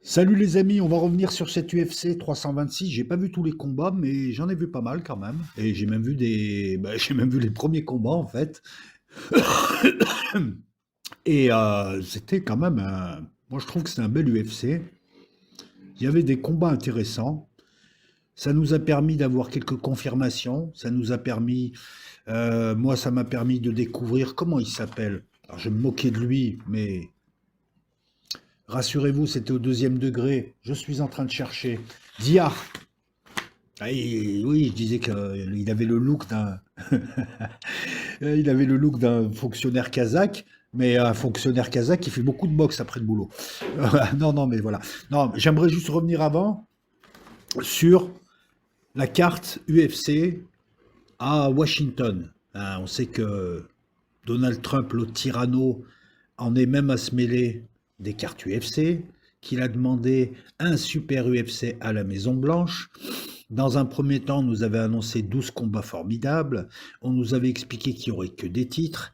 Salut les amis, on va revenir sur cette UFC 326. J'ai pas vu tous les combats, mais j'en ai vu pas mal quand même. Et j'ai même vu j'ai même vu les premiers combats en fait. Et c'était quand même moi je trouve que c'est un bel UFC. Il y avait des combats intéressants. Ça nous a permis d'avoir quelques confirmations. Ça nous a permis, moi ça m'a permis de découvrir comment il s'appelle. Alors je vais me moquais de lui, mais rassurez-vous, c'était au deuxième degré. Je suis en train de chercher. Dia. Ah, oui, je disais qu'il avait le look d'un il avait le look d'un fonctionnaire kazakh, mais un fonctionnaire kazakh qui fait beaucoup de boxe après le boulot. Non, non, mais voilà. Non, j'aimerais juste revenir avant sur la carte UFC à Washington. Hein, on sait que Donald Trump, le tyranno, en est même à se mêler des cartes UFC, qu'il a demandé un super UFC à la Maison Blanche. Dans un premier temps, on nous avait annoncé 12 combats formidables. On nous avait expliqué qu'il n'y aurait que des titres.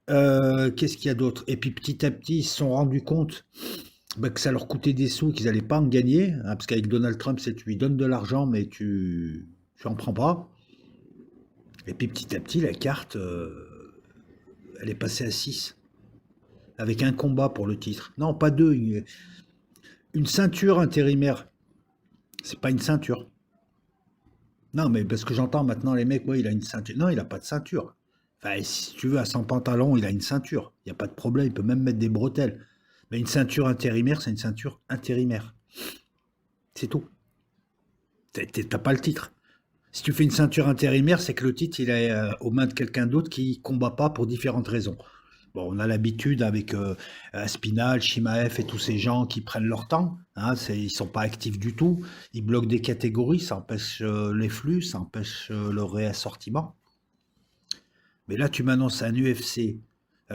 Qu'est-ce qu'il y a d'autre? Et puis petit à petit, ils se sont rendus compte que ça leur coûtait des sous, qu'ils n'allaient pas en gagner. Hein, parce qu'avec Donald Trump, c'est tu lui donnes de l'argent, mais tu en prends pas. Et puis petit à petit, la carte, elle est passée à 6. Avec un combat pour le titre. Non, pas deux. Une ceinture intérimaire. C'est pas une ceinture. Non, mais parce que j'entends maintenant les mecs, ouais, il a une ceinture. Non, il n'a pas de ceinture. Enfin, si tu veux, à son pantalon, il a une ceinture. Il n'y a pas de problème, il peut même mettre des bretelles. Mais une ceinture intérimaire, c'est une ceinture intérimaire. C'est tout. T'as pas le titre. Si tu fais une ceinture intérimaire, c'est que le titre, il est aux mains de quelqu'un d'autre qui combat pas pour différentes raisons. Bon, on a l'habitude avec Aspinal, Chimaev et tous ces gens qui prennent leur temps. Hein, ils sont pas actifs du tout. Ils bloquent des catégories, ça empêche les flux, ça empêche le réassortiment. Mais là, tu m'annonces un UFC.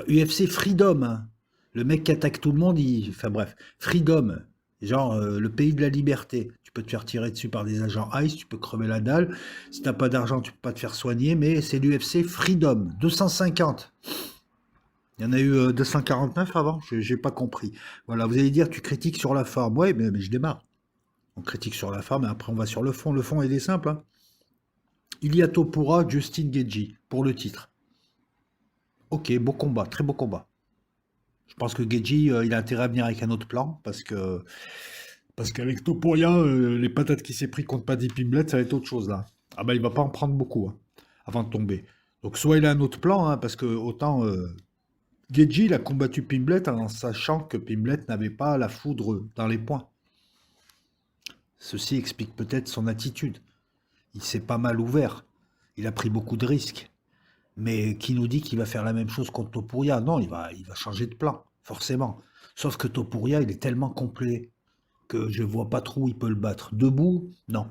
UFC Freedom, hein. Le mec qui attaque tout le monde, enfin bref, Freedom, genre le pays de la liberté. Tu peux te faire tirer dessus par des agents ICE, tu peux crever la dalle. Si t'as pas d'argent, tu peux pas te faire soigner, mais c'est l'UFC Freedom, 250. Il y en a eu 249 avant, j'ai pas compris. Voilà, vous allez dire, tu critiques sur la forme. Ouais, mais je démarre. On critique sur la forme, et après on va sur le fond. Le fond, il est simple. Hein. Ilia Topuria, Justin Gaethje, pour le titre. Ok, beau combat, très beau combat. Je pense que Gaethje, il a intérêt à venir avec un autre plan, parce qu'avec Topuria, les patates qu'il s'est pris contre Paddy Pimblett, ça va être autre chose là. Ah bah il va pas en prendre beaucoup hein, avant de tomber. Donc soit il a un autre plan, hein, parce que autant Gaethje, il a combattu Pimblett en sachant que Pimblett n'avait pas la foudre dans les poings. Ceci explique peut-être son attitude. Il s'est pas mal ouvert. Il a pris beaucoup de risques. Mais qui nous dit qu'il va faire la même chose contre Topuria? Non, il va changer de plan, forcément. Sauf que Topuria, il est tellement complet que je vois pas trop où il peut le battre. Debout, non.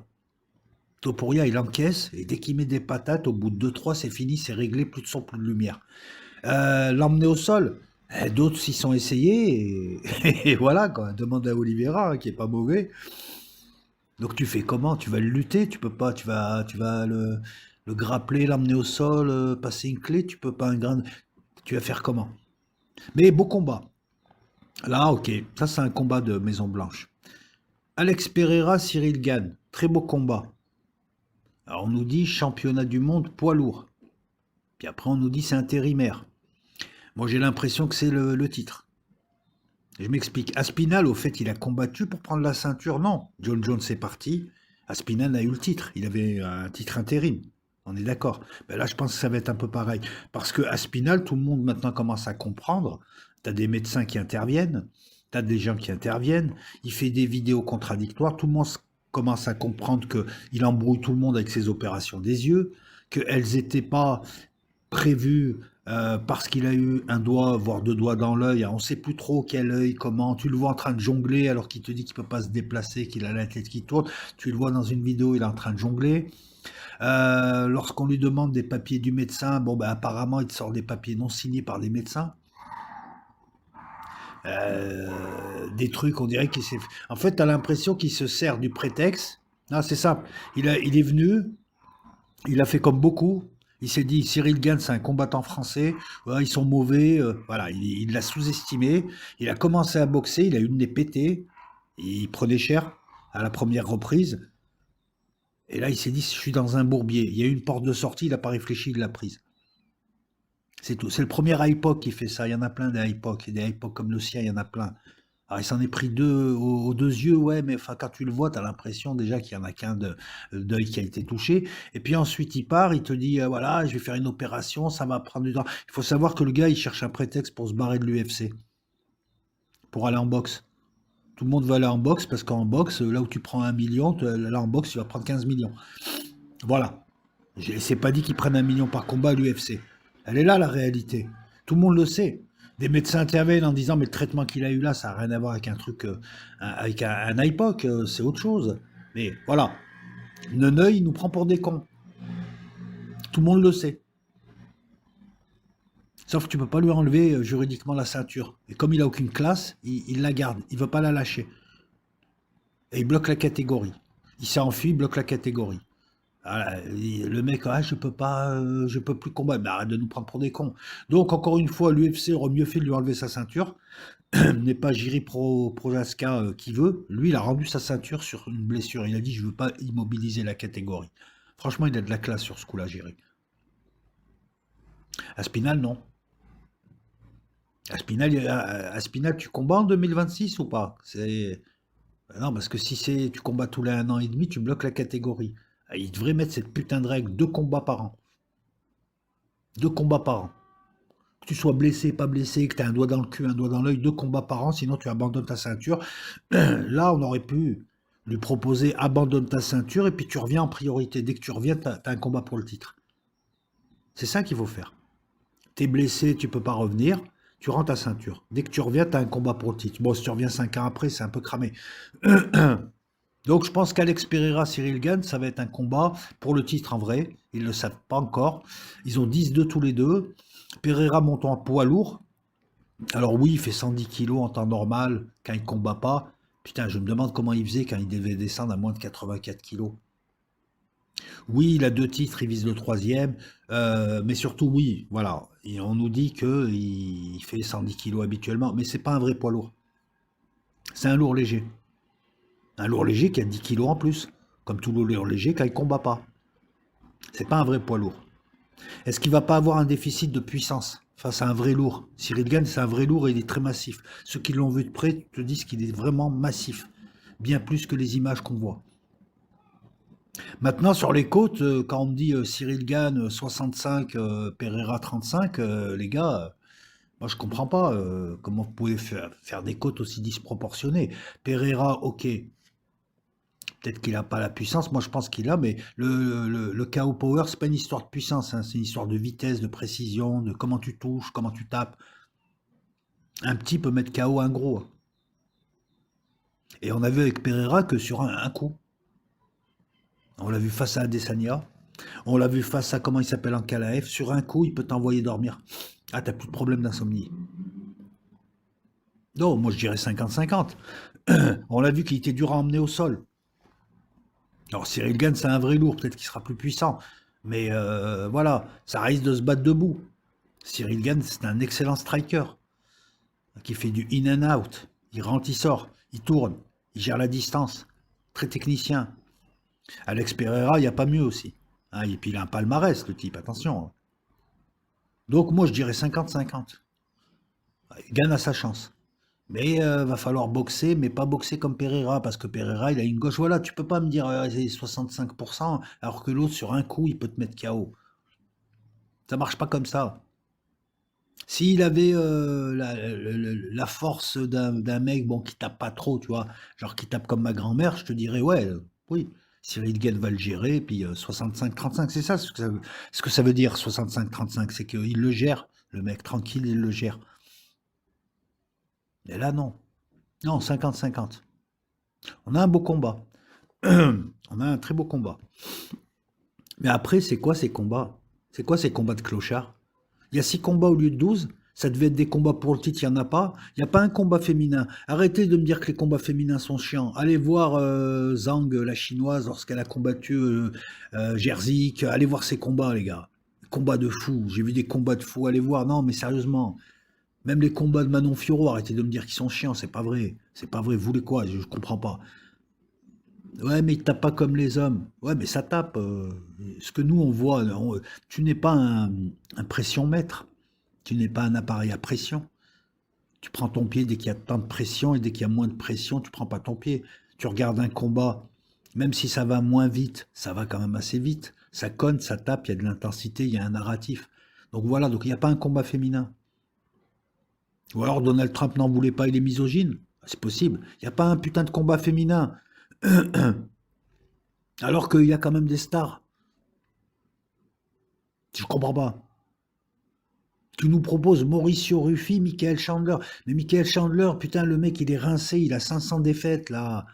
Topuria, il encaisse, et dès qu'il met des patates, au bout de 2-3, c'est fini, c'est réglé, plus de son, plus de lumière. L'emmener au sol, d'autres s'y sont essayés, et voilà, quoi. Demande à Oliveira, hein, qui est pas mauvais. Donc tu fais comment? Tu vas le lutter, tu peux pas, tu vas le grappler, l'emmener au sol, passer une clé, tu peux pas un grand. Tu vas faire comment? Mais beau combat. Là, ok, ça c'est un combat de Maison Blanche. Alex Pereira, Cyril Gann, très beau combat. Alors on nous dit championnat du monde poids lourd. Puis après on nous dit c'est intérimaire. Moi j'ai l'impression que c'est le titre. Je m'explique. Aspinal, au fait, il a combattu pour prendre la ceinture. Non, John Jones est parti. Aspinal a eu le titre. Il avait un titre intérim. On est d'accord. Ben là, je pense que ça va être un peu pareil. Parce que Aspinal, tout le monde maintenant commence à comprendre. Tu as des médecins qui interviennent. Tu as des gens qui interviennent. Il fait des vidéos contradictoires. Tout le monde commence à comprendre qu'il embrouille tout le monde avec ses opérations des yeux. Qu'elles n'étaient pas prévues parce qu'il a eu un doigt, voire deux doigts dans l'œil. On ne sait plus trop quel œil, comment. Tu le vois en train de jongler alors qu'il te dit qu'il ne peut pas se déplacer, qu'il a la tête qui tourne. Tu le vois dans une vidéo, il est en train de jongler. Lorsqu'on lui demande des papiers du médecin, bon, ben, apparemment, il te sort des papiers non signés par des médecins. Des trucs, on dirait qu'il s'est. En fait, tu as l'impression qu'il se sert du prétexte. Non, c'est simple. Il est venu, il a fait comme beaucoup. Il s'est dit, Cyril Gann, c'est un combattant français. Ouais, ils sont mauvais. Voilà, il l'a sous-estimé. Il a commencé à boxer. Il a eu le nez pété. Il prenait cher à la première reprise. Et là, il s'est dit, je suis dans un bourbier. Il y a eu une porte de sortie, il n'a pas réfléchi, il l'a prise. C'est tout. C'est le premier iPod qui fait ça. Il y en a plein des iPod. Et des iPod comme le sien, il y en a plein. Alors, il s'en est pris deux aux deux yeux, ouais, mais enfin, quand tu le vois, tu as l'impression déjà qu'il y en a qu'un d'œil qui a été touché. Et puis ensuite, il part, il te dit, voilà, je vais faire une opération, ça va prendre du temps. Il faut savoir que le gars, il cherche un prétexte pour se barrer de l'UFC, pour aller en boxe. Tout le monde veut aller en boxe parce qu'en boxe, là où tu prends 1 million, là en boxe, tu vas prendre 15 millions. Voilà. C'est pas dit qu'ils prennent 1 million par combat à l'UFC. Elle est là la réalité. Tout le monde le sait. Des médecins interviennent en disant mais le traitement qu'il a eu là, ça n'a rien à voir avec un truc, avec un iPoc, c'est autre chose. Mais voilà, Neneuil il nous prend pour des cons. Tout le monde le sait. Sauf que tu peux pas lui enlever juridiquement la ceinture. Et comme il a aucune classe, il la garde. Il veut pas la lâcher. Et il bloque la catégorie. Il s'est enfui, il bloque la catégorie. Ah, le mec, ah, je peux pas, je peux plus combattre. Mais arrête de nous prendre pour des cons. Donc, encore une fois, l'UFC aurait mieux fait de lui enlever sa ceinture. N'est pas Jiri Prochaska qui veut. Lui, il a rendu sa ceinture sur une blessure. Il a dit, je veux pas immobiliser la catégorie. Franchement, il a de la classe sur ce coup-là, Jiri. Aspinal, non. Aspinal, tu combats en 2026 ou pas? Non, parce que si tu combats tous les 1 an et demi, tu bloques la catégorie. Ah, il devrait mettre cette putain de règle, 2 combats par an. 2 combats par an. Que tu sois blessé, pas blessé, que tu as un doigt dans le cul, un doigt dans l'œil, 2 combats par an, sinon tu abandonnes ta ceinture. Là, on aurait pu lui proposer abandonne ta ceinture et puis tu reviens en priorité. Dès que tu reviens, tu as un combat pour le titre. C'est ça qu'il faut faire. T'es blessé, tu peux pas revenir, tu rends ta ceinture. Dès que tu reviens, tu as un combat pour le titre. Bon, si tu reviens 5 ans après, c'est un peu cramé. Donc je pense qu'Alex Pereira, Cyril Gane, ça va être un combat pour le titre en vrai. Ils ne le savent pas encore. Ils ont 10-2 tous les deux. Pereira monte en poids lourd. Alors oui, il fait 110 kilos en temps normal quand il combat pas. Putain, je me demande comment il faisait quand il devait descendre à moins de 84 kilos. Oui, il a 2 titres, il vise le troisième. Mais surtout, oui, voilà. Et on nous dit qu'il fait 110 kilos habituellement. Mais c'est pas un vrai poids lourd. C'est un lourd léger. Un lourd léger qui a 10 kilos en plus. Comme tout lourd léger quand il combat pas. C'est pas un vrai poids lourd. Est-ce qu'il va pas avoir un déficit de puissance face à un vrai lourd? Cyril Gane, c'est un vrai lourd et il est très massif. Ceux qui l'ont vu de près te disent qu'il est vraiment massif. Bien plus que les images qu'on voit. Maintenant, sur les côtes, quand on me dit Cyril Gane 65, Pereira 35, les gars, moi je comprends pas comment vous pouvez faire des côtes aussi disproportionnées. Pereira, ok, peut-être qu'il n'a pas la puissance, moi je pense qu'il a, mais le KO Power, c'est pas une histoire de puissance, hein, c'est une histoire de vitesse, de précision, de comment tu touches, comment tu tapes. Un petit peut mettre KO un gros. Et on a vu avec Pereira que sur un coup. On l'a vu face à Adesanya, on l'a vu face à comment il s'appelle en Kalaev, sur un coup il peut t'envoyer dormir. Ah, t'as plus de problème d'insomnie. Non, moi je dirais 50-50. On l'a vu qu'il était dur à emmener au sol. Alors Cyril Gane, c'est un vrai lourd, peut-être qu'il sera plus puissant. Mais voilà, ça risque de se battre debout. Cyril Gane, c'est un excellent striker qui fait du in and out. Il rentre, il sort, il tourne, il gère la distance. Très technicien. Alex Pereira, il n'y a pas mieux aussi. Hein, et puis il a un palmarès, le type, attention. Donc moi je dirais 50-50. Gane a sa chance. Mais va falloir boxer, mais pas boxer comme Pereira, parce que Pereira, il a une gauche. Voilà, tu peux pas me dire c'est 65%, alors que l'autre, sur un coup, il peut te mettre KO. Ça marche pas comme ça. S'il avait la force d'un mec bon, qui tape pas trop, tu vois, genre qui tape comme ma grand-mère, je te dirais, ouais, oui, Cyril Gane va le gérer, puis 65-35, c'est ça ce que ça veut dire, 65-35, c'est qu'il le gère, le mec, tranquille, il le gère. Et là, non. Non, 50-50. On a un beau combat. On a un très beau combat. Mais après, c'est quoi ces combats? C'est quoi ces combats de clochards? Il y a 6 combats au lieu de 12. Ça devait être des combats pour le titre, il n'y en a pas. Il n'y a pas un combat féminin. Arrêtez de me dire que les combats féminins sont chiants. Allez voir Zhang, la chinoise, lorsqu'elle a combattu Jerzik. Allez voir ses combats, les gars. Combats de fous. J'ai vu des combats de fous. Allez voir. Non, mais sérieusement. Même les combats de Manon Fiorot, arrêtez de me dire qu'ils sont chiants, c'est pas vrai. C'est pas vrai, vous voulez quoi? Je comprends pas. Ouais, mais il tape pas comme les hommes. Ouais, mais ça tape. Ce que nous, on voit, tu n'es pas un pression-mètre. Tu n'es pas un appareil à pression. Tu prends ton pied dès qu'il y a tant de pression et dès qu'il y a moins de pression, tu prends pas ton pied. Tu regardes un combat, même si ça va moins vite, ça va quand même assez vite. Ça conne, ça tape, il y a de l'intensité, il y a un narratif. Donc voilà, donc il n'y a pas un combat féminin. Ou alors Donald Trump n'en voulait pas, il est misogyne. C'est possible. Il n'y a pas un putain de combat féminin. Alors qu'il y a quand même des stars. Je comprends pas. Tu nous proposes Mauricio Ruffi, Michael Chandler. Mais Michael Chandler, putain, le mec, il est rincé, il a 500 défaites, là.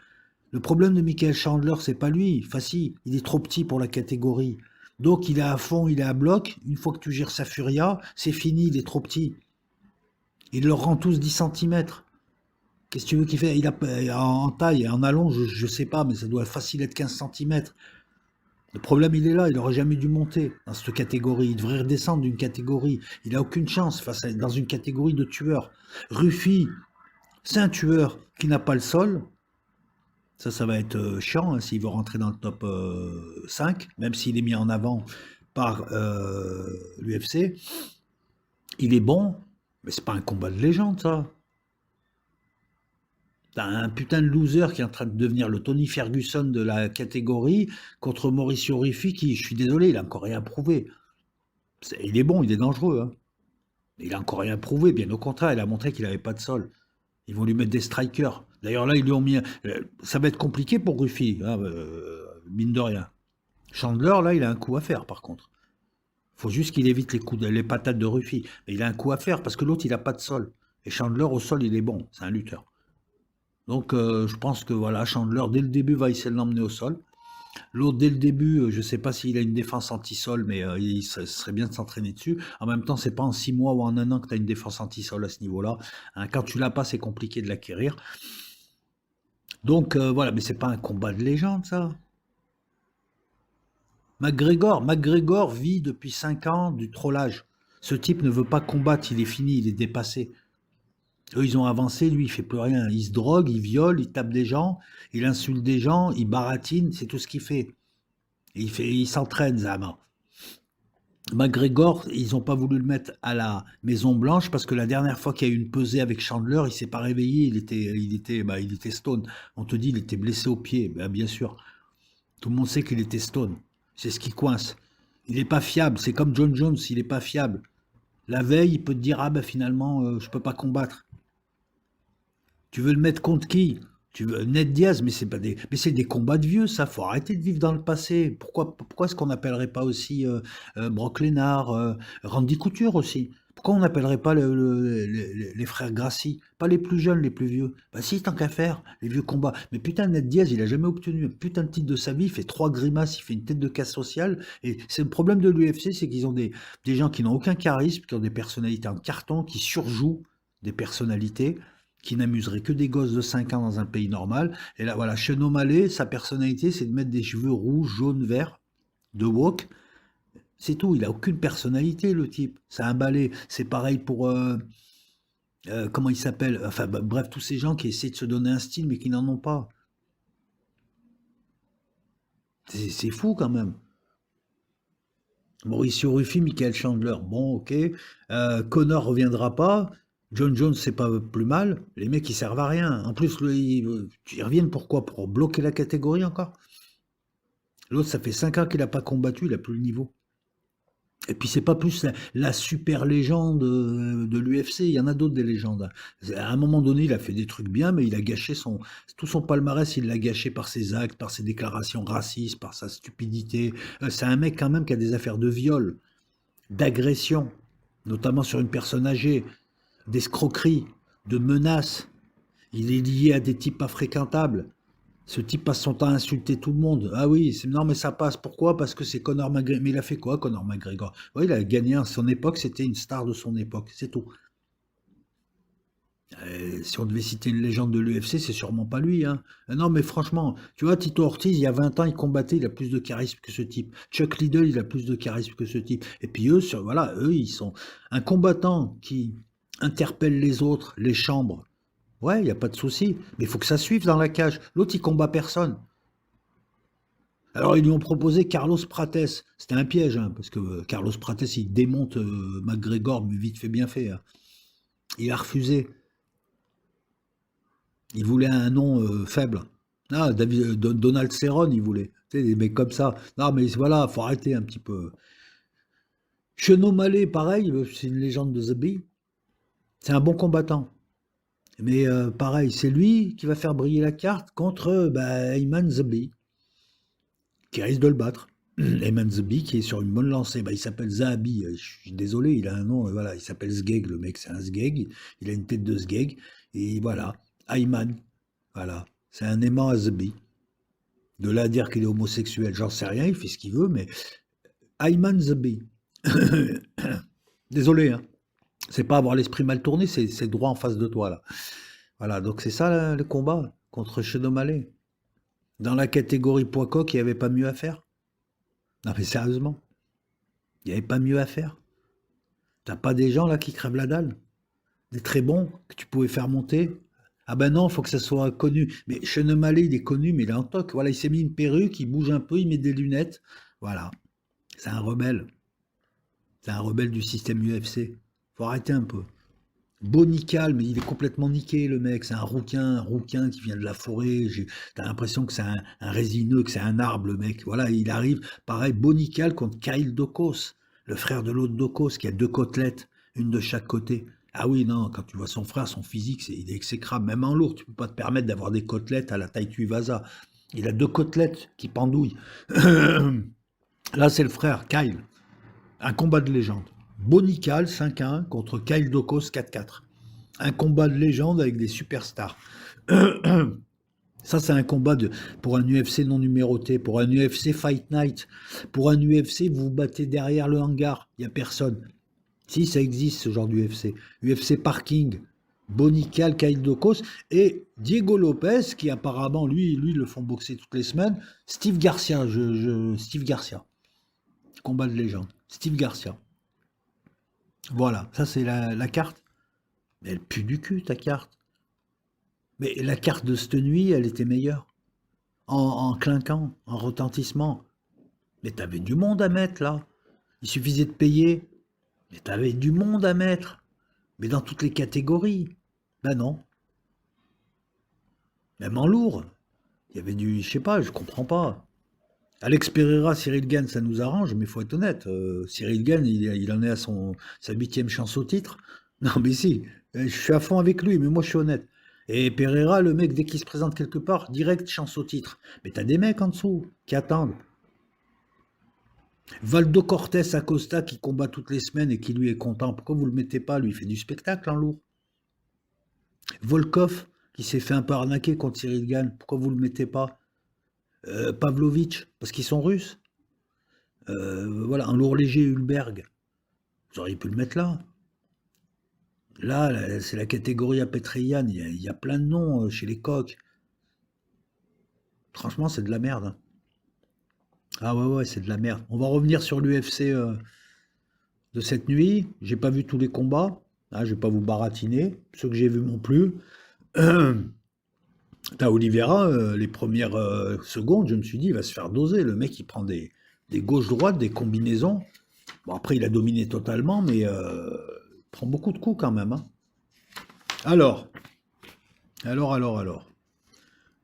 Le problème de Michael Chandler, c'est pas lui. Enfin, si, il est trop petit pour la catégorie. Donc, il est à fond, il est à bloc. Une fois que tu gères sa furia, c'est fini, il est trop petit. Il leur rend tous 10 centimètres. Qu'est-ce que tu veux qu'il fait? Il a, en taille, en allonge, je sais pas, mais ça doit facile être 15 centimètres. Le problème, il est là, il aurait jamais dû monter dans cette catégorie. Il devrait redescendre d'une catégorie. Il a aucune chance dans une catégorie de tueurs. Ruffy, c'est un tueur qui n'a pas le sol. Ça va être chiant hein, s'il veut rentrer dans le top 5, même s'il est mis en avant par l'UFC. Il est bon, mais c'est pas un combat de légende, ça. T'as un putain de loser qui est en train de devenir le Tony Ferguson de la catégorie contre Mauricio Ruffi qui, je suis désolé, il a encore rien prouvé. Il est bon, il est dangereux. Hein. Il a encore rien prouvé, bien au contraire, il a montré qu'il n'avait pas de sol. Ils vont lui mettre des strikers. D'ailleurs là, ils lui ont mis... Ça va être compliqué pour Ruffi, hein, mine de rien. Chandler, là, il a un coup à faire par contre. Il faut juste qu'il évite les patates de Ruffi. Mais il a un coup à faire parce que l'autre, il n'a pas de sol. Et Chandler, au sol, il est bon. C'est un lutteur. Donc je pense que voilà, Chandler, dès le début, va essayer de l'emmener au sol. L'autre, dès le début, je ne sais pas s'il a une défense anti-sol, mais ce serait bien de s'entraîner dessus. En même temps, c'est pas en 6 mois ou en un an que tu as une défense anti-sol à ce niveau-là. Hein, quand tu l'as pas, c'est compliqué de l'acquérir. Donc voilà, mais c'est pas un combat de légende, ça. McGregor vit depuis 5 ans du trollage. Ce type ne veut pas combattre, il est fini, il est dépassé. Eux, ils ont avancé, lui, il fait plus rien. Il se drogue, il viole, il tape des gens, il insulte des gens, il baratine, c'est tout ce qu'il fait. Il s'entraîne, Zama. McGregor, ils n'ont pas voulu le mettre à la Maison Blanche parce que la dernière fois qu'il y a eu une pesée avec Chandler, il s'est pas réveillé, il était stone. On te dit, il était blessé au pied, ben, bien sûr. Tout le monde sait qu'il était stone. C'est ce qui coince. Il n'est pas fiable. C'est comme John Jones, il n'est pas fiable. La veille, il peut te dire, ah ben finalement, je peux pas combattre. Tu veux le mettre contre qui? Tu veux Ned Diaz, mais c'est des combats de vieux, ça. Faut arrêter de vivre dans le passé. Pourquoi est-ce qu'on n'appellerait pas aussi Brock Lesnar, Randy Couture aussi? Pourquoi on n'appellerait pas les frères Gracie? Pas les plus jeunes, les plus vieux. Bah si, tant qu'à faire, les vieux combats. Mais putain, Ned Diaz, il a jamais obtenu un putain de titre de sa vie. Il fait 3 grimaces, il fait une tête de casse sociale. Et c'est le problème de l'UFC, c'est qu'ils ont des gens qui n'ont aucun charisme, qui ont des personnalités en carton, qui surjouent des personnalités qui n'amuserait que des gosses de 5 ans dans un pays normal. Et là, voilà, Sean O'Malley, sa personnalité, c'est de mettre des cheveux rouges, jaunes, verts, de woke. C'est tout, il a aucune personnalité, le type. C'est un balai. C'est pareil pour... comment il s'appelle? Enfin, bref, tous ces gens qui essaient de se donner un style, mais qui n'en ont pas. C'est fou, quand même. Mauricio Ruffi, Michael Chandler, bon, ok. Connor reviendra pas. John Jones, c'est pas plus mal. Les mecs, ils servent à rien. En plus, ils reviennent pourquoi? Pour bloquer la catégorie encore? L'autre, ça fait 5 ans qu'il n'a pas combattu, il a plus le niveau. Et puis, c'est pas plus la super légende de l'UFC. Il y en a d'autres des légendes. À un moment donné, il a fait des trucs bien, mais il a gâché tout son palmarès, il l'a gâché par ses actes, par ses déclarations racistes, par sa stupidité. C'est un mec, quand même, qui a des affaires de viol, d'agression, notamment sur une personne âgée, d'escroquerie, de menaces. Il est lié à des types pas fréquentables. Ce type passe son temps à insulter tout le monde. Ah oui, non mais ça passe. Pourquoi? Parce que c'est Conor McGregor. Mais il a fait quoi, Conor McGregor? Oui, il a gagné à son époque, c'était une star de son époque, c'est tout. Si on devait citer une légende de l'UFC, c'est sûrement pas lui. Hein. Non mais franchement, tu vois, Tito Ortiz, il y a 20 ans, il combattait, il a plus de charisme que ce type. Chuck Liddell, il a plus de charisme que ce type. Et puis eux, voilà, eux, ils sont... Un combattant qui interpelle les autres, les chambres. Ouais, il n'y a pas de souci. Mais il faut que ça suive dans la cage. L'autre, il combat personne. Alors, ils lui ont proposé Carlos Prates. C'était un piège, hein, parce que Carlos Prates, il démonte McGregor, mais vite fait, bien fait, hein. Il a refusé. Il voulait un nom faible. Ah, Donald Cerrone, il voulait. Tu sais, des mecs comme ça. Non, mais voilà, faut arrêter un petit peu. Chenaud Mallet, pareil, c'est une légende de The Bee. C'est un bon combattant. Mais pareil, c'est lui qui va faire briller la carte contre Ayman The Bee, qui risque de le battre. Ayman The Bee qui est sur une bonne lancée. Bah, il s'appelle Zahabi. Je suis désolé, il a un nom. Voilà, il s'appelle Sgeg. Le mec, c'est un Sgeg. Il a une tête de Sgeg. Et voilà, Ayman. Voilà, c'est un aimant à The Bee. De là à dire qu'il est homosexuel, j'en sais rien, il fait ce qu'il veut, mais Ayman The Bee. Désolé, hein. C'est pas avoir l'esprit mal tourné, c'est droit en face de toi, là. Voilà, donc c'est ça là, le combat contre Chenomale. Dans la catégorie poids coq, il n'y avait pas mieux à faire. Non mais sérieusement, il n'y avait pas mieux à faire. T'as pas des gens là qui crèvent la dalle, des très bons que tu pouvais faire monter. Ah ben non, faut que ça soit connu. Mais Chenomale, il est connu, mais il est en toc. Voilà, il s'est mis une perruque, il bouge un peu, il met des lunettes. Voilà, c'est un rebelle. C'est un rebelle du système UFC. Faut arrêter un peu. Bonical, mais il est complètement niqué, le mec. C'est un rouquin qui vient de la forêt. T'as l'impression que c'est un résineux, que c'est un arbre, le mec. Voilà, il arrive, pareil, Bonical contre Kyle Dokos, le frère de l'autre Dokos, qui a deux côtelettes, une de chaque côté. Ah oui, non, quand tu vois son frère, son physique, il est exécrable. Même en lourd, tu peux pas te permettre d'avoir des côtelettes à la taille Tuivasa. Il a deux côtelettes qui pendouillent. Là, c'est le frère, Kyle. Un combat de légende. Bonical 5-1 contre Kyle Dokos 4-4. Un combat de légende avec des superstars. Ça, c'est un combat pour un UFC non numéroté, pour un UFC Fight Night. Pour un UFC, vous vous battez derrière le hangar, il n'y a personne. Si, ça existe ce genre d'UFC. UFC Parking, Bonical, Kyle Dokos et Diego Lopez, qui apparemment, lui, le font boxer toutes les semaines. Steve Garcia, Steve Garcia. Combat de légende. Steve Garcia. Voilà, ça c'est la carte. Mais elle pue du cul, ta carte. Mais la carte de cette nuit, elle était meilleure. En clinquant, en retentissement. Mais t'avais du monde à mettre, là. Il suffisait de payer. Mais t'avais du monde à mettre. Mais dans toutes les catégories. Ben non. Même en lourd. Il y avait du... Je sais pas, je comprends pas. Alex Pereira, Cyril Gane, ça nous arrange, mais il faut être honnête. Cyril Gane, il en est à sa 8e chance au titre. Non, mais si, je suis à fond avec lui, mais moi je suis honnête. Et Pereira, le mec, dès qu'il se présente quelque part, direct chance au titre. Mais t'as des mecs en dessous qui attendent. Valdo Cortés Acosta qui combat toutes les semaines et qui lui est content. Pourquoi vous le mettez pas? Lui, il fait du spectacle en lourd. Volkov qui s'est fait un peu arnaquer contre Cyril Gane. Pourquoi vous le mettez pas? Pavlovitch, parce qu'ils sont russes. Voilà, un lourd léger Hulberg. Vous auriez pu le mettre là. Là, c'est la catégorie à Petrian. Il y a plein de noms chez les coqs. Franchement, c'est de la merde, hein. Ah ouais, c'est de la merde. On va revenir sur l'UFC de cette nuit. J'ai pas vu tous les combats. Ah, je vais pas vous baratiner. Ceux que j'ai vus non plus. T'as Oliveira, les premières secondes, je me suis dit, il va se faire doser. Le mec, il prend des gauches-droites, des combinaisons. Bon, après, il a dominé totalement, mais il prend beaucoup de coups quand même, hein. Alors.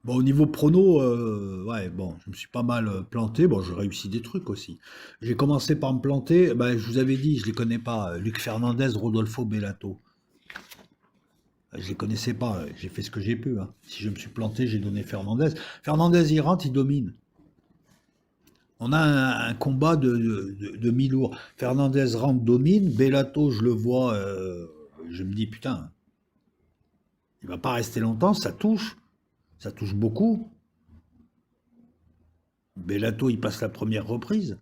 Bon, au niveau prono, ouais, bon, je me suis pas mal planté. Bon, j'ai réussi des trucs aussi. J'ai commencé par me planter. Ben, je vous avais dit, je les connais pas. Luc Fernandez, Rodolfo Bellato. Je les connaissais pas. J'ai fait ce que j'ai pu, hein. Si je me suis planté, j'ai donné Fernandez. Fernandez, il rentre, il domine. On a un combat de mi-lourd. Fernandez rentre, domine. Bellato, je le vois. Je me dis, putain, il va pas rester longtemps. Ça touche. Ça touche beaucoup. Bellato, il passe la première reprise.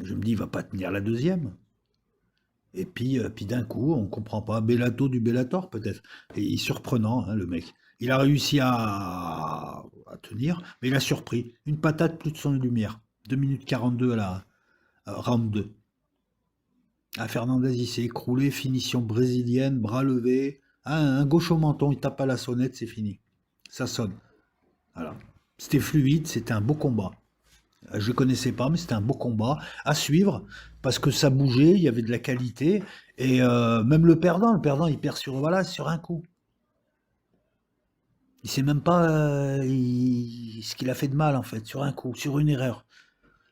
Je me dis, il va pas tenir la deuxième. Et puis d'un coup, on comprend pas. Bellato du Bellator, peut-être. Et il est surprenant, hein, le mec. Il a réussi à tenir, mais il a surpris. Une patate plus de son lumière. 2 minutes 42 à la round 2. Ah, Fernandez, il s'est écroulé, finition brésilienne, bras levé. Ah, un gauche au menton, il tape à la sonnette, c'est fini. Ça sonne. Voilà. C'était fluide, c'était un beau combat. Je ne connaissais pas, mais c'était un beau combat à suivre parce que ça bougeait, il y avait de la qualité. Et même le perdant, il perd sur, voilà, sur un coup. Il sait même pas ce qu'il a fait de mal, en fait, sur un coup, sur une erreur.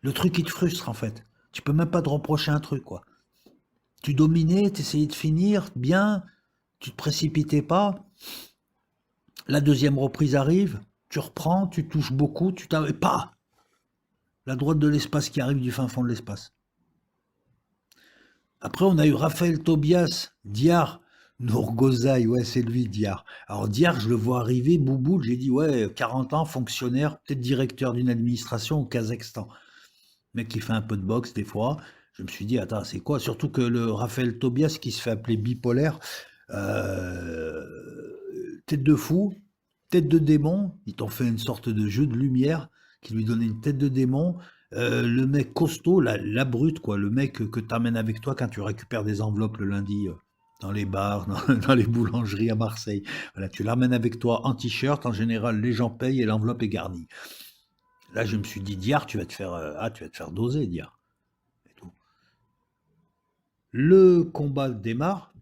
Le truc qui te frustre, en fait. Tu peux même pas te reprocher un truc, quoi. Tu dominais, tu essayais de finir bien, tu te précipitais pas. La deuxième reprise arrive, tu reprends, tu touches beaucoup, tu t'avais pas la droite de l'espace qui arrive du fin fond de l'espace. Après, on a eu Raphaël Tobias, Diar, Nourgozaï, ouais, c'est lui, Diar. Alors, Diar, je le vois arriver, Bouboule, j'ai dit, ouais, 40 ans, fonctionnaire, peut-être directeur d'une administration au Kazakhstan. Mec qui fait un peu de boxe des fois. Je me suis dit, attends, c'est quoi? Surtout que le Raphaël Tobias, qui se fait appeler bipolaire, euh, tête de fou, tête de démon, ils t'ont fait une sorte de jeu de lumière qui lui donnait une tête de démon. Le mec costaud, la brute, quoi, le mec que tu amènes avec toi quand tu récupères des enveloppes le lundi dans les bars, dans les boulangeries à Marseille. Voilà, tu l'amènes avec toi en t-shirt, en général, les gens payent et l'enveloppe est garnie. Là, je me suis dit, Diar, tu vas te faire doser, Diar. Et tout. Le combat démarre.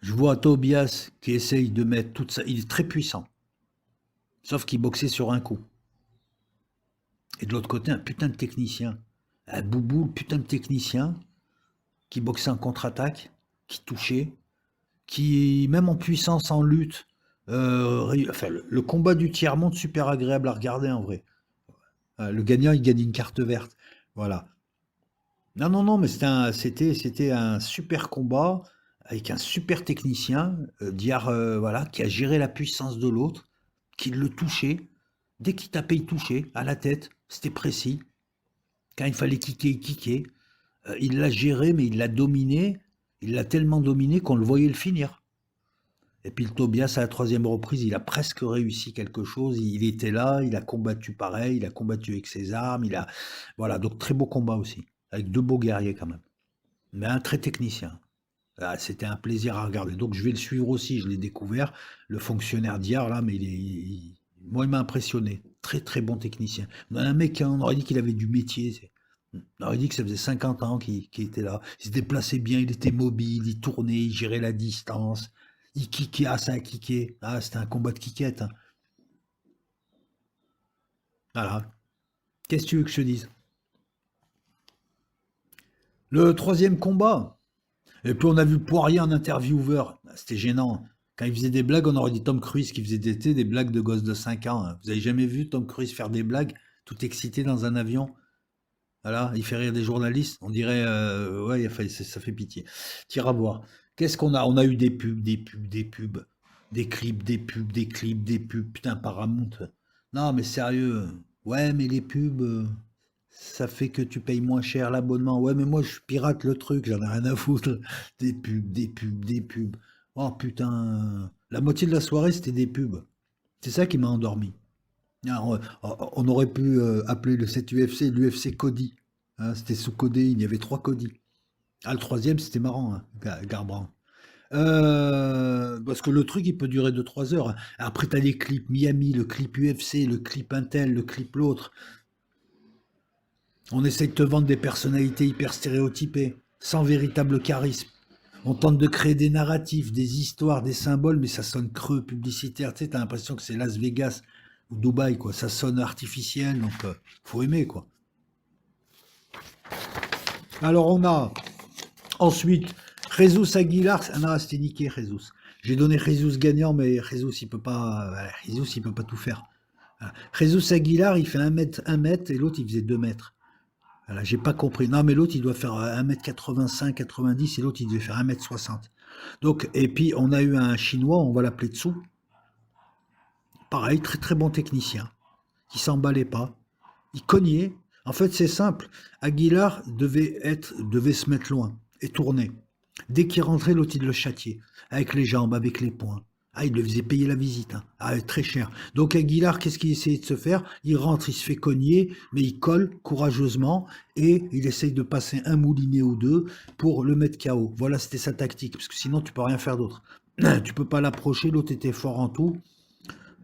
Je vois Tobias qui essaye de mettre toute ça. Il est très puissant. Sauf qu'il boxait sur un coup. Et de l'autre côté, un putain de technicien. Un boubou, putain de technicien, qui boxait en contre-attaque, qui touchait, qui, même en puissance, en lutte, enfin, le combat du tiers-monde, super agréable à regarder en vrai. Le gagnant, il gagne une carte verte. Voilà. Non, non, non, mais c'était un super combat avec un super technicien, Diar, voilà, qui a géré la puissance de l'autre, qui le touchait. Dès qu'il tapait, il touchait à la tête. C'était précis. Quand il fallait kicker, il kickait. Il l'a géré, mais il l'a dominé. Il l'a tellement dominé qu'on le voyait le finir. Et puis le Tobias, à la troisième reprise, il a presque réussi quelque chose. Il était là, il a combattu pareil, il a combattu avec ses armes. Voilà, donc très beau combat aussi. Avec deux beaux guerriers quand même. Mais un très technicien. Ah, c'était un plaisir à regarder. Donc je vais le suivre aussi, je l'ai découvert. Le fonctionnaire d'hier, là, mais moi, il m'a impressionné. Très très bon technicien. On a un mec, on aurait dit qu'il avait du métier. On aurait dit que ça faisait 50 ans qu'il était là. Il se déplaçait bien, il était mobile, il tournait, il gérait la distance. Il kickait, ah ça a kické. Ah, c'était un combat de kickette, hein. Voilà. Qu'est-ce que tu veux que je te dise? Le troisième combat. Et puis on a vu Poirier en intervieweur. Ah, c'était gênant. Quand il faisait des blagues, on aurait dit Tom Cruise qui faisait des blagues de gosse de 5 ans, hein. Vous avez jamais vu Tom Cruise faire des blagues tout excité dans un avion? Voilà, il fait rire des journalistes. On dirait, ouais, enfin, ça fait pitié. T'iras voir. Qu'est-ce qu'on a? On a eu des pubs, des pubs, des pubs, des clips, des pubs, des clips, des pubs. Putain, Paramount. Non, mais sérieux. Ouais, mais les pubs, ça fait que tu payes moins cher l'abonnement. Ouais, mais moi, je pirate le truc, j'en ai rien à foutre. Des pubs, des pubs, des pubs. Oh putain. La moitié de la soirée, c'était des pubs. C'est ça qui m'a endormi. Ah, on aurait pu appeler cet UFC l'UFC Cody, hein, c'était sous Codé, il y avait trois Cody. Ah, le troisième, c'était marrant, hein, Garbrandt. Parce que le truc, il peut durer 2 3 heures, hein. Après, t'as les clips Miami, le clip UFC, le clip Intel, le clip l'autre. On essaye de te vendre des personnalités hyper stéréotypées, sans véritable charisme. On tente de créer des narratifs, des histoires, des symboles, mais ça sonne creux, publicitaire. Tu sais, t'as l'impression que c'est Las Vegas ou Dubaï, quoi. Ça sonne artificiel, donc faut aimer, quoi. Alors on a ensuite Jesus Aguilar. Ah non, c'était niqué, Jesus. J'ai donné Jesus gagnant, mais Jesus, il peut pas, voilà, Jesus, il peut pas tout faire. Voilà. Jesus Aguilar, il fait 1 mètre, 1 mètre, et l'autre, il faisait 2 mètres. Voilà, j'ai pas compris. Non, mais l'autre, il doit faire 1 m 85, 90, et l'autre, il devait faire 1 m 60. Donc, et puis, on a eu un Chinois, on va l'appeler Tsu. Pareil, très très bon technicien, qui s'emballait pas. Il cognait. En fait, c'est simple. Aguilar devait se mettre loin et tourner. Dès qu'il rentrait, l'autre, il le châtiait. Avec les jambes, avec les poings. Ah, il le faisait payer la visite, hein. Ah, très cher. Donc Aguilar, qu'est-ce qu'il essayait de se faire? Il rentre, il se fait cogner, mais il colle courageusement et il essaye de passer un moulinet ou deux pour le mettre KO. Voilà, c'était sa tactique, parce que sinon tu peux rien faire d'autre. Tu peux pas l'approcher, l'autre était fort en tout.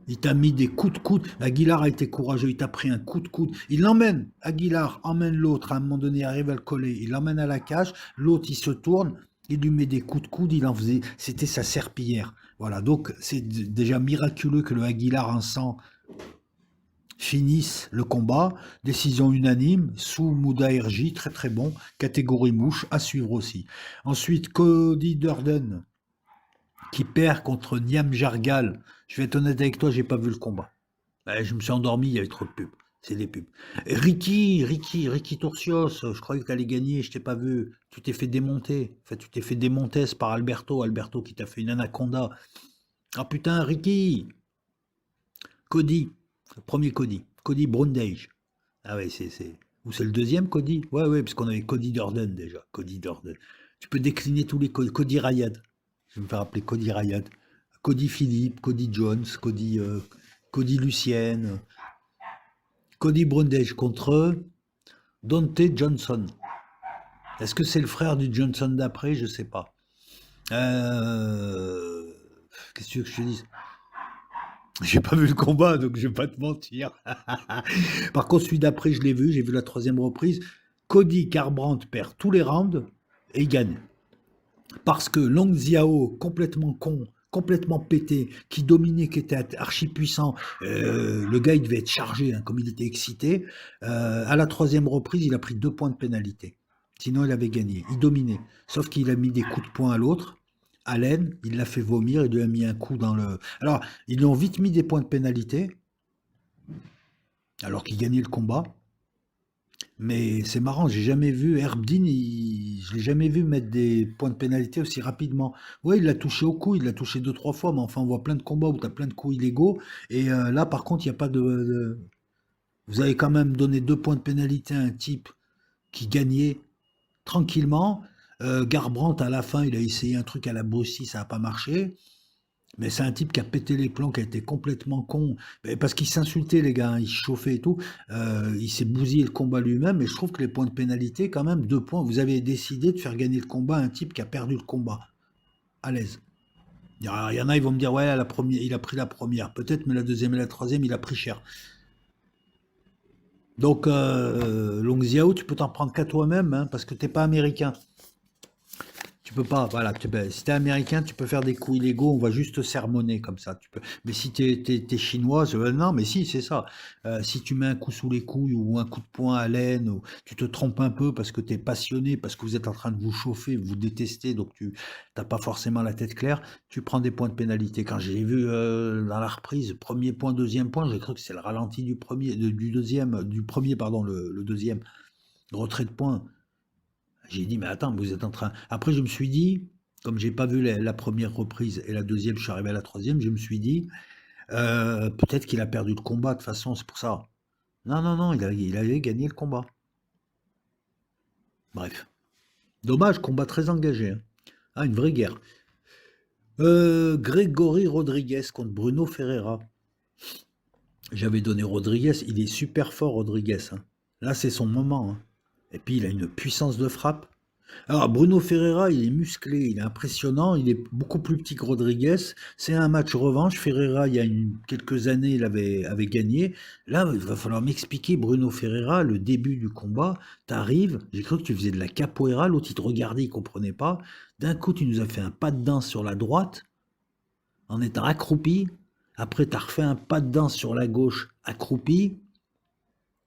Il t'a mis des coups de coude. Aguilar a été courageux, il t'a pris un coup de coude. Il l'emmène. Aguilar emmène l'autre. À un moment donné, il arrive à le coller. Il l'emmène à la cage. L'autre, il se tourne. Il lui met des coups de coude. Il en faisait. C'était sa serpillière. Voilà. Donc, c'est déjà miraculeux que le Aguilar en sang finisse le combat. Décision unanime. Sous Mouda Erji. Très très bon. Catégorie mouche. À suivre aussi. Ensuite, Cody Durden qui perd contre Niam Jargal. Je vais être honnête avec toi, j'ai pas vu le combat. Je me suis endormi, il y avait trop de pubs. C'est des pubs. Et Ricky Turcios, je croyais que tu allais gagner, je t'ai pas vu. Tu t'es fait démonter. Enfin, tu t'es fait démonter par Alberto. Alberto qui t'a fait une anaconda. Ah putain, Ricky. Cody. Le premier Cody. Cody Brundage. Ah ouais, c'est. Ou c'est le deuxième Cody? Ouais, ouais, parce qu'on avait Cody Durden déjà. Cody Durden. Tu peux décliner tous les Cody. Cody Rayad. Je vais me faire appeler Cody Rayad. Cody Philippe, Cody Jones, Cody Lucienne, Cody Brundage contre Dante Johnson. Est-ce que c'est le frère du Johnson d'après? Je sais pas. Qu'est-ce que tu veux que je te dise? J'ai pas vu le combat, donc je vais pas te mentir. Par contre, celui d'après, je l'ai vu, j'ai vu la troisième reprise. Cody Garbrandt perd tous les rounds et il gagne. Parce que Long Xiao, complètement con, complètement pété, qui dominait, qui était archi puissant, le gars il devait être chargé, hein, comme il était excité. À la troisième reprise, il a pris 2 points de pénalité. Sinon, il avait gagné. Il dominait. Sauf qu'il a mis des coups de poing à l'autre. Allen, il l'a fait vomir, il lui a mis un coup dans le. Alors, ils lui ont vite mis des points de pénalité, alors qu'il gagnait le combat. Mais c'est marrant, j'ai jamais vu Herbdin, je l'ai jamais vu mettre des points de pénalité aussi rapidement. Ouais, il l'a touché au cou, il l'a touché 2, 3 fois, mais enfin on voit plein de combats où tu as plein de coups illégaux. Et là par contre, il n'y a pas Vous avez quand même donné 2 points de pénalité à un type qui gagnait tranquillement. Garbrandt à la fin, il a essayé un truc à la Bossy, ça n'a pas marché. Mais c'est un type qui a pété les plombs, qui a été complètement con, parce qu'il s'insultait les gars, hein, il se chauffait et tout. Il s'est bousillé le combat lui-même, et je trouve que les points de pénalité, quand même, 2 points. Vous avez décidé de faire gagner le combat à un type qui a perdu le combat, à l'aise. Il y en a, ils vont me dire, ouais, la première, il a pris la première, peut-être, mais la deuxième et la troisième, il a pris cher. Donc, Long Xiao, tu peux t'en prendre qu'à toi-même, hein, parce que t'es pas américain. Tu peux pas, voilà. Si t'es américain, tu peux faire des coups illégaux, on va juste te sermonner comme ça. Tu peux. Mais si t'es chinois, non, mais si, c'est ça. Si tu mets un coup sous les couilles ou un coup de poing à l'aine, ou tu te trompes un peu parce que t'es passionné, parce que vous êtes en train de vous chauffer, vous détestez, donc tu t'as pas forcément la tête claire, tu prends des points de pénalité. Quand j'ai vu dans la reprise, premier point, deuxième point, j'ai cru que c'est le ralenti du premier, du deuxième, du premier, pardon, le deuxième. Retrait de points. J'ai dit, mais attends, vous êtes en train. Après, je me suis dit, comme j'ai pas vu la première reprise et la deuxième, je suis arrivé à la troisième, je me suis dit, peut-être qu'il a perdu le combat, de toute façon, c'est pour ça. Non, non, non, il avait gagné le combat. Bref. Dommage, combat très engagé, hein. Ah, une vraie guerre. Grégory Rodriguez contre Bruno Ferreira. J'avais donné Rodriguez, il est super fort, Rodriguez, hein. Là, c'est son moment, hein. Et puis, il a une puissance de frappe. Alors, Bruno Ferreira, il est musclé, il est impressionnant, il est beaucoup plus petit que Rodriguez. C'est un match revanche. Ferreira, il y a quelques années, avait gagné. Là, il va falloir m'expliquer, Bruno Ferreira, le début du combat. T'arrives, j'ai cru que tu faisais de la capoeira, l'autre, il te regardait, il comprenait pas. D'un coup, tu nous as fait un pas de danse sur la droite, en étant accroupi. Après, tu as refait un pas de danse sur la gauche, accroupi.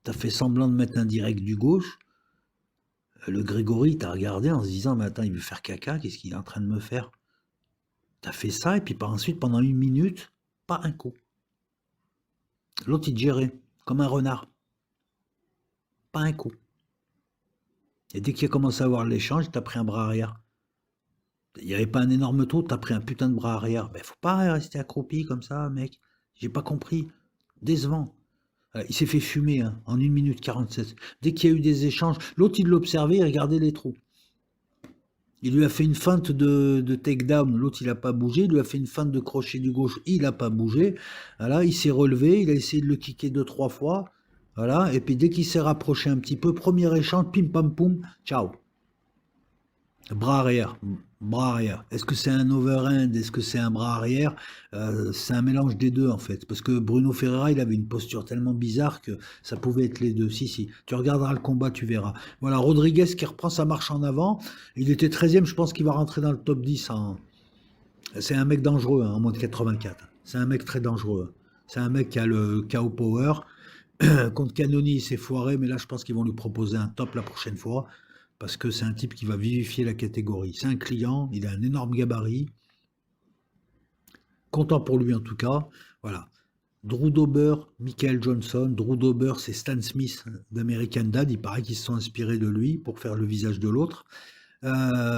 Tu as fait semblant de mettre un direct du gauche. Le Grégory t'a regardé en se disant, mais attends, il veut faire caca, qu'est-ce qu'il est en train de me faire? T'as fait ça, et puis ensuite, pendant 1 minute, pas un coup. L'autre, il te gérait, comme un renard. Pas un coup. Et dès qu'il a commencé à avoir l'échange, t'as pris un bras arrière. Il n'y avait pas un énorme trou, t'as pris un putain de bras arrière. Ben, faut pas rester accroupi comme ça, mec. J'ai pas compris. Décevant. Il s'est fait fumer, hein, en 1 minute 47. Dès qu'il y a eu des échanges, l'autre, il l'observait, il regardait les trous. Il lui a fait une feinte de takedown, l'autre il a pas bougé, il lui a fait une feinte de crochet du gauche, il a pas bougé. Voilà, il s'est relevé, il a essayé de le kicker deux, trois fois. Voilà, et puis dès qu'il s'est rapproché un petit peu, premier échange, pim pam poum, ciao. Bras arrière, bras arrière. Est-ce que c'est un overhand? Est-ce que c'est un bras arrière? C'est un mélange des deux en fait. Parce que Bruno Ferreira, il avait une posture tellement bizarre que ça pouvait être les deux. Si, si. Tu regarderas le combat, tu verras. Voilà, Rodriguez qui reprend sa marche en avant. Il était 13e, je pense qu'il va rentrer dans le top 10. C'est un mec dangereux en moins de 84. C'est un mec très dangereux. C'est un mec qui a le KO Power. Contre Cannoni, il s'est foiré, mais là, je pense qu'ils vont lui proposer un top la prochaine fois, parce que c'est un type qui va vivifier la catégorie. C'est un client, il a un énorme gabarit, content pour lui en tout cas. Voilà. Drew Dober, Michael Johnson. Drew Dober, c'est Stan Smith d'American Dad. Il paraît qu'ils se sont inspirés de lui pour faire le visage de l'autre.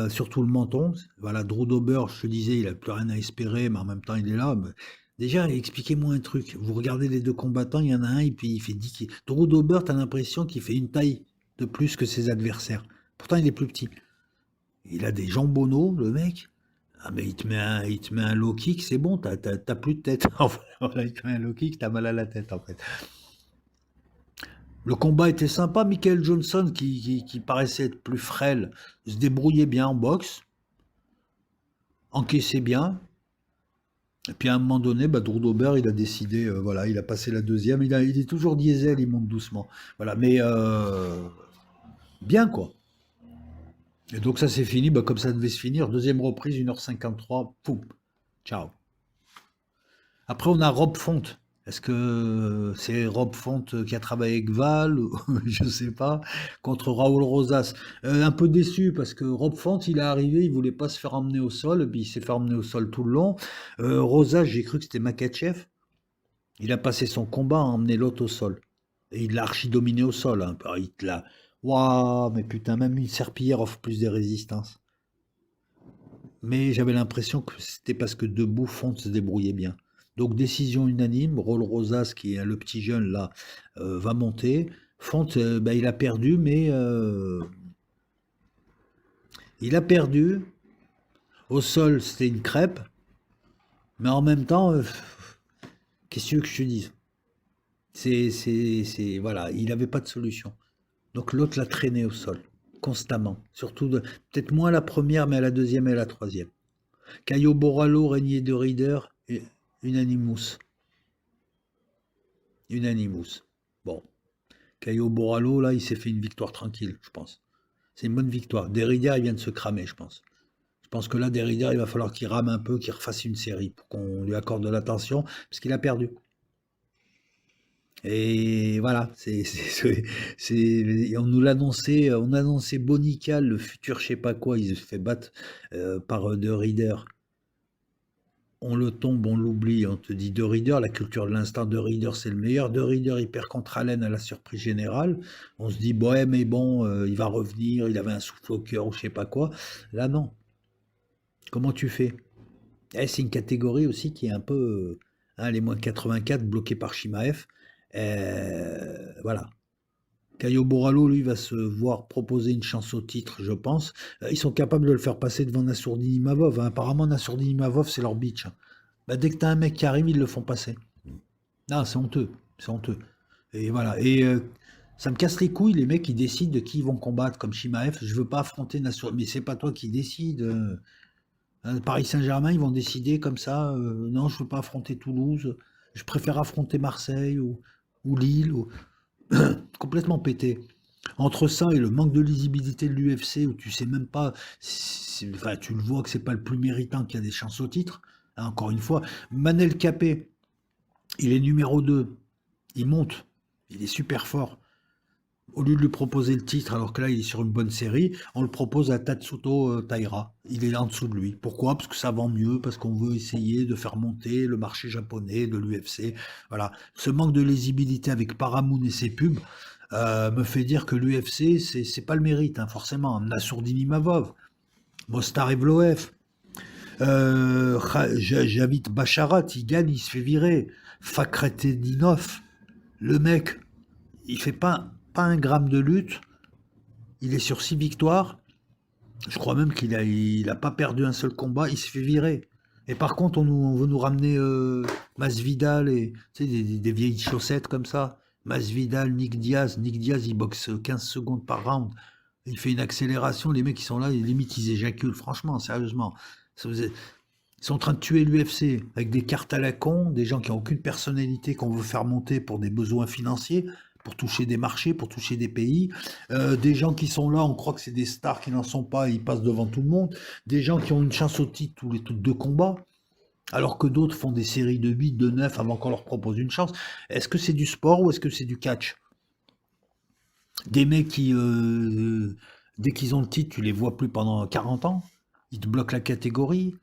Surtout le menton. Voilà, Drew Dober, je te disais, il n'a plus rien à espérer, mais en même temps, il est là. Mais déjà, expliquez-moi un truc. Vous regardez les deux combattants, il y en a un, et puis il fait 10 kilos. Drew Dober, tu as l'impression qu'il fait une taille de plus que ses adversaires. Pourtant, il est plus petit. Il a des jambonneaux, le mec. Ah, mais il te met un low kick, c'est bon, t'as plus de tête. Voilà, il te met un low kick, t'as mal à la tête, en fait. Le combat était sympa. Michael Johnson, qui paraissait être plus frêle, se débrouillait bien en boxe, encaissait bien. Et puis à un moment donné, Drew Dober, il a décidé, voilà, il a passé la deuxième. Il est toujours diesel, il monte doucement. Voilà, mais bien quoi. Et donc ça c'est fini, comme ça devait se finir. Deuxième reprise, 1h53, poum, ciao. Après, on a Rob Font. Est-ce que c'est Rob Font qui a travaillé avec Val ou je sais pas, contre Raoul Rosas. Un peu déçu parce que Rob Font, il est arrivé, il voulait pas se faire emmener au sol, et puis il s'est fait emmener au sol tout le long. Rosas, j'ai cru que c'était Makachev. Il a passé son combat à emmener l'autre au sol. Et il l'a archi dominé au sol, hein. Il te l'a. Waouh, mais putain, même une serpillière offre plus de résistance. Mais j'avais l'impression que c'était parce que debout, Font se débrouillait bien. Donc décision unanime, Raul Rosas, qui est le petit jeune là, va monter. Font, il a perdu, mais il a perdu. Au sol, c'était une crêpe, mais en même temps, qu'est-ce que tu veux que je te dise? Voilà, il n'avait pas de solution. Donc l'autre l'a traîné au sol, constamment. Surtout, peut-être moins la première, mais à la deuxième et à la troisième. Caio Borrallo, régnier de Rieder, et Unanimous. Unanimous. Bon. Caio Borrallo, là, il s'est fait une victoire tranquille, je pense. C'est une bonne victoire. Derrida, il vient de se cramer, je pense. Je pense que là, Derrida, il va falloir qu'il rame un peu, qu'il refasse une série pour qu'on lui accorde de l'attention, parce qu'il a perdu. Et voilà, on nous l'annonçait, on annonçait Bonical, le futur je sais pas quoi, il se fait battre par De Rieder. On le tombe, on l'oublie, on te dit De Rieder, la culture de l'instant, De Rieder c'est le meilleur. De Rieder il perd contre Allen à la surprise générale. On se dit, ouais, mais bon, il va revenir, il avait un souffle au cœur ou je sais pas quoi. Là, non. Comment tu fais? C'est une catégorie aussi qui est un peu, les moins de 84 bloqués par Shimaev. Voilà. Caio Borrallo, lui, va se voir proposer une chance au titre, je pense. Ils sont capables de le faire passer devant Nassourdini-Mavov, hein. Apparemment, Nassourdini-Mavov, c'est leur bitch, hein. Dès que t'as un mec qui arrive, ils le font passer. Ah, c'est honteux. C'est honteux. Et voilà. Et ça me casse les couilles, les mecs qui décident de qui ils vont combattre, comme Shimaev. Je veux pas affronter Nassour. Mais c'est pas toi qui décides. Paris Saint-Germain, ils vont décider comme ça. Non, je veux pas affronter Toulouse. Je préfère affronter Marseille ou Lille. Complètement pété. Entre ça et le manque de lisibilité de l'UFC, où tu sais même pas, enfin, tu le vois que c'est pas le plus méritant qui a des chances au titre. Hein, encore une fois, Manel Capé, il est numéro 2. Il monte. Il est super fort. Au lieu de lui proposer le titre, alors que là, il est sur une bonne série, on le propose à Tatsuto Taira. Il est en dessous de lui. Pourquoi? Parce que ça vend mieux, parce qu'on veut essayer de faire monter le marché japonais de l'UFC. Voilà. Ce manque de lisibilité avec Paramount et ses pubs me fait dire que l'UFC, c'est pas le mérite, hein, forcément. Nassourdini Mavov, Mostar Evloev, Javit Basharat, il gagne, il se fait virer. Fakhretdinov, le mec, il fait pas un gramme de lutte. Il est sur 6 victoires. Je crois même qu'il a pas perdu un seul combat, il s'est fait virer. Et par contre, on veut nous ramener Masvidal et tu sais, des vieilles chaussettes comme ça. Masvidal, Nick Diaz. Nick Diaz, il boxe 15 secondes par round. Il fait une accélération, les mecs qui sont là, limite ils éjaculent. Franchement, sérieusement. Ils sont en train de tuer l'UFC avec des cartes à la con, des gens qui n'ont aucune personnalité qu'on veut faire monter pour des besoins financiers, pour toucher des marchés, pour toucher des pays. Des gens qui sont là, on croit que c'est des stars qui n'en sont pas, ils passent devant tout le monde. Des gens qui ont une chance au titre tous les deux combats, alors que d'autres font des séries de 8, de 9 avant qu'on leur propose une chance. Est-ce que c'est du sport ou est-ce que c'est du catch? Des mecs qui, dès qu'ils ont le titre, tu les vois plus pendant 40 ans. Ils te bloquent la catégorie.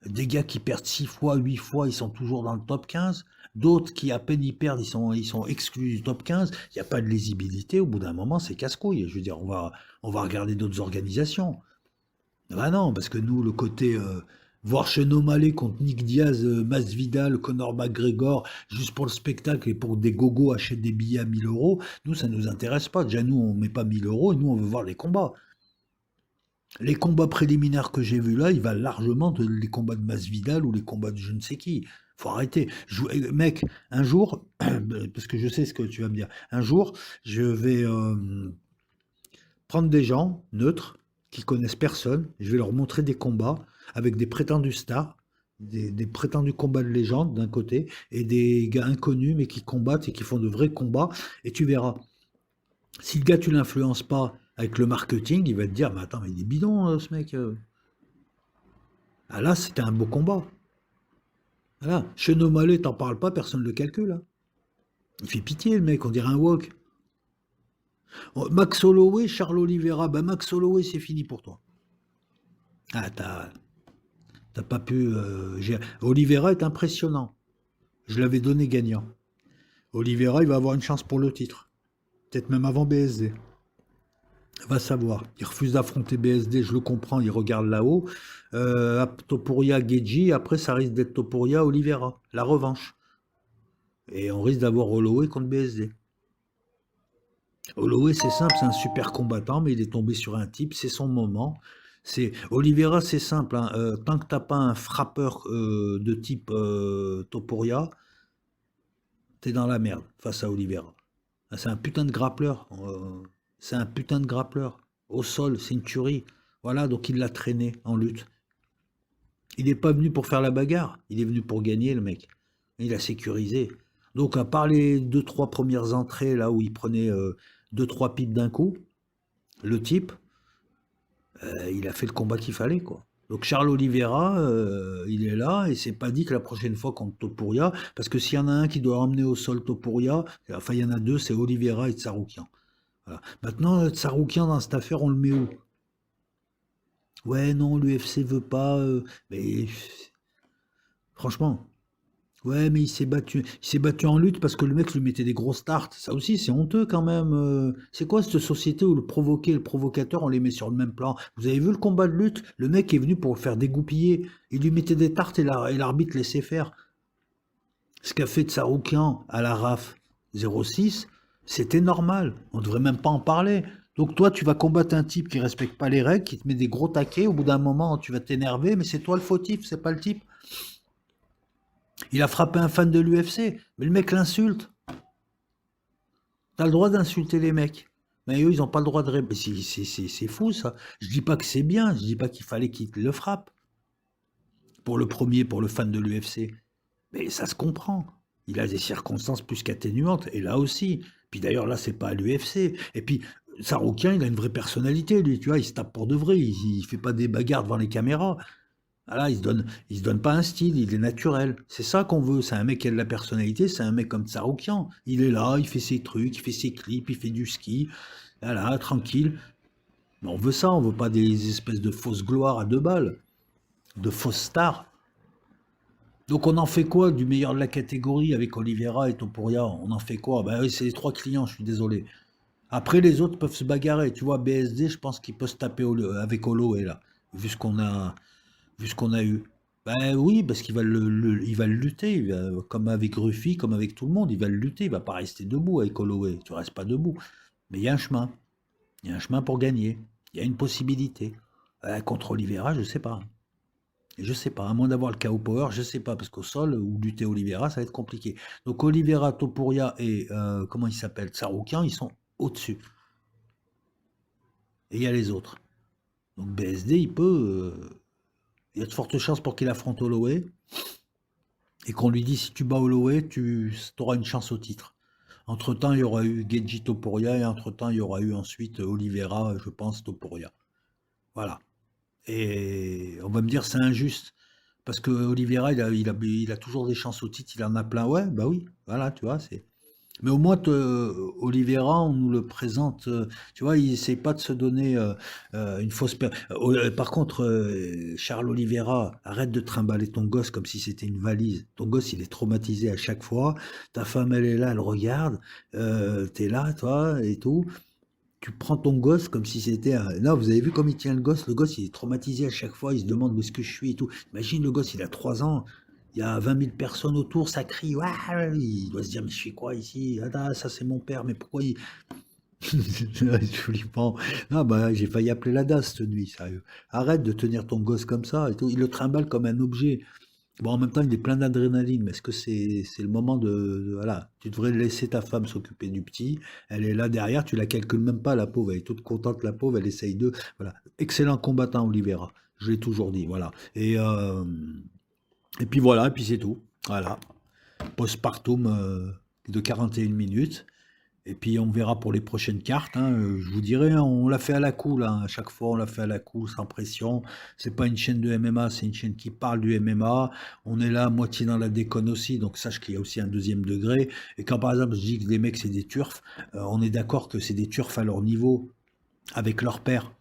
Des gars qui perdent 6 fois, 8 fois, ils sont toujours dans le top 15. D'autres qui, à peine ils perdent, ils sont exclus du top 15. Il n'y a pas de lisibilité. Au bout d'un moment, c'est casse-couille. Je veux dire, on va regarder d'autres organisations. Ah non, parce que nous, le côté voir Sean O'Malley contre Nick Diaz, Masvidal, Conor McGregor, juste pour le spectacle et pour que des gogos achètent des billets à 1000 euros, nous, ça ne nous intéresse pas. Déjà, nous, on met pas 1000 euros et nous, on veut voir les combats. Les combats préliminaires que j'ai vus là, ils valent largement les combats de Masvidal ou les combats de je ne sais qui. Faut arrêter. Mec, un jour, parce que je sais ce que tu vas me dire, un jour, je vais prendre des gens neutres qui connaissent personne, je vais leur montrer des combats avec des prétendus stars, des prétendus combats de légende d'un côté, et des gars inconnus mais qui combattent et qui font de vrais combats, et tu verras. Si le gars tu l'influences pas avec le marketing, il va te dire, mais attends, mais il est bidon ce mec. Ah là, c'était un beau combat. Voilà. Chez Nomalé, t'en parles pas, personne ne le calcule, hein. Il fait pitié le mec, on dirait un wok. Oh, Max Holloway, Charles Oliveira, ben Max Holloway, c'est fini pour toi. Ah, t'as pas pu. Oliveira est impressionnant. Je l'avais donné gagnant. Oliveira, il va avoir une chance pour le titre. Peut-être même avant BSD. Va savoir. Il refuse d'affronter BSD, je le comprends, il regarde là-haut. Topuria, Geji, après ça risque d'être Topuria, Oliveira. La revanche. Et on risque d'avoir Holloway contre BSD. Holloway, c'est simple, c'est un super combattant, mais il est tombé sur un type, c'est son moment. Oliveira, c'est simple, hein, tant que t'as pas un frappeur de type Topuria, t'es dans la merde face à Oliveira. Ah, c'est un putain de grappleur. C'est un putain de grappleur. Au sol, c'est une tuerie. Voilà, donc il l'a traîné en lutte. Il n'est pas venu pour faire la bagarre, il est venu pour gagner, le mec. Il a sécurisé. Donc, à part les deux, trois premières entrées, là où il prenait deux, trois pipes d'un coup, le type, il a fait le combat qu'il fallait, quoi. Donc Charles Oliveira, il est là, et c'est pas dit que la prochaine fois contre Topuria, parce que s'il y en a un qui doit ramener au sol Topuria, enfin il y en a deux, c'est Oliveira et Tsaroukian. Voilà. Maintenant, Tsaroukian dans cette affaire, on le met où? Ouais, non, l'UFC veut pas, mais franchement, ouais, mais il s'est battu en lutte parce que le mec lui mettait des grosses tartes. Ça aussi, c'est honteux quand même. C'est quoi cette société où le provoqué et le provocateur, on les met sur le même plan? Vous avez vu le combat de lutte? Le mec est venu pour le faire dégoupiller. Il lui mettait des tartes et l'arbitre laissait faire. Ce qu'a fait Tsaroukian à la RAF 06, c'était normal. On devrait même pas en parler. Donc toi, tu vas combattre un type qui respecte pas les règles, qui te met des gros taquets. Au bout d'un moment, tu vas t'énerver, mais c'est toi le fautif, c'est pas le type. Il a frappé un fan de l'UFC, mais le mec l'insulte. T'as le droit d'insulter les mecs. Mais eux, ils n'ont pas le droit de répondre. C'est fou, ça. Je dis pas que c'est bien, je dis pas qu'il fallait qu'il le frappe. Pour le premier, pour le fan de l'UFC. Mais ça se comprend. Il a des circonstances plus qu'atténuantes. Et là aussi. Puis d'ailleurs, là, c'est pas à l'UFC. Et puis, Saroukian, il a une vraie personnalité, lui. Tu vois, il se tape pour de vrai. Il fait pas des bagarres devant les caméras. Voilà, il se donne pas un style, il est naturel. C'est ça qu'on veut. C'est un mec qui a de la personnalité, c'est un mec comme Tsaroukian. Il est là, il fait ses trucs, il fait ses clips, il fait du ski. Voilà, tranquille. Mais on veut ça, on veut pas des espèces de fausses gloires à deux balles, de fausses stars. Donc on en fait quoi du meilleur de la catégorie avec Oliveira et Topuria? On en fait quoi? Ben oui, c'est les trois clients, je suis désolé. Après, les autres peuvent se bagarrer. Tu vois, BSD, je pense qu'il peut se taper avec Holloway, là, vu ce qu'on a, vu ce qu'on a eu. Ben oui, parce qu'il va il va le lutter, comme avec Ruffy, comme avec tout le monde, il va le lutter, il va pas rester debout avec Holloway, tu restes pas debout. Mais il y a un chemin, il y a un chemin pour gagner, il y a une possibilité. Contre Oliveira, je sais pas. Je sais pas, à moins d'avoir le KO Power, je sais pas, parce qu'au sol, ou lutter Oliveira, ça va être compliqué. Donc Oliveira, Topuria et, comment il s'appelle, Tsaroukian, ils sont au-dessus. Et il y a les autres. Donc BSD, il y a de fortes chances pour qu'il affronte Holloway, et qu'on lui dit, si tu bats Holloway, tu auras une chance au titre. Entre-temps, il y aura eu Geji Topuria, et entre-temps, il y aura eu ensuite Oliveira, je pense, Topuria. Voilà. Et on va me dire c'est injuste. Parce que Oliveira, il a toujours des chances au titre, il en a plein. Ouais, bah oui, voilà, tu vois, c'est. Mais au moins, Oliveira, on nous le présente, tu vois, il essaye pas de se donner une fausse. Par contre, Charles Oliveira, arrête de trimballer ton gosse comme si c'était une valise. Ton gosse, il est traumatisé à chaque fois. Ta femme, elle est là, elle regarde. T'es là, toi, et tout. Tu prends ton gosse comme si c'était un. Non, vous avez vu comme il tient le gosse? Le gosse, il est traumatisé à chaque fois. Il se demande où est-ce que je suis et tout. Imagine le gosse, il a 3 ans. Il y a 20 000 personnes autour, ça crie. Ouah, il doit se dire, mais je fais quoi ici? Ah, ça, c'est mon père, mais pourquoi il. C'est flippant. Non, bah, j'ai failli appeler la DAS cette nuit, sérieux. Arrête de tenir ton gosse comme ça et tout. Il le trimballe comme un objet. Bon, en même temps, il est plein d'adrénaline, mais est-ce que c'est le moment voilà, tu devrais laisser ta femme s'occuper du petit. Elle est là derrière, tu la calcules même pas, la pauvre. Elle est toute contente, la pauvre. Elle essaye de. Voilà. Excellent combattant, Oliveira. Je l'ai toujours dit, voilà. Et puis voilà, et puis c'est tout. Voilà. Postpartum de 41 minutes. Et puis on verra pour les prochaines cartes, hein. Je vous dirai, hein, on l'a fait à la cool, hein. À chaque fois on l'a fait à la cool, sans pression. C'est pas une chaîne de MMA, c'est une chaîne qui parle du MMA. On est là à moitié dans la déconne aussi, donc sache qu'il y a aussi un deuxième degré. Et quand par exemple je dis que les mecs c'est des turfs, on est d'accord que c'est des turfs à leur niveau, avec leur père.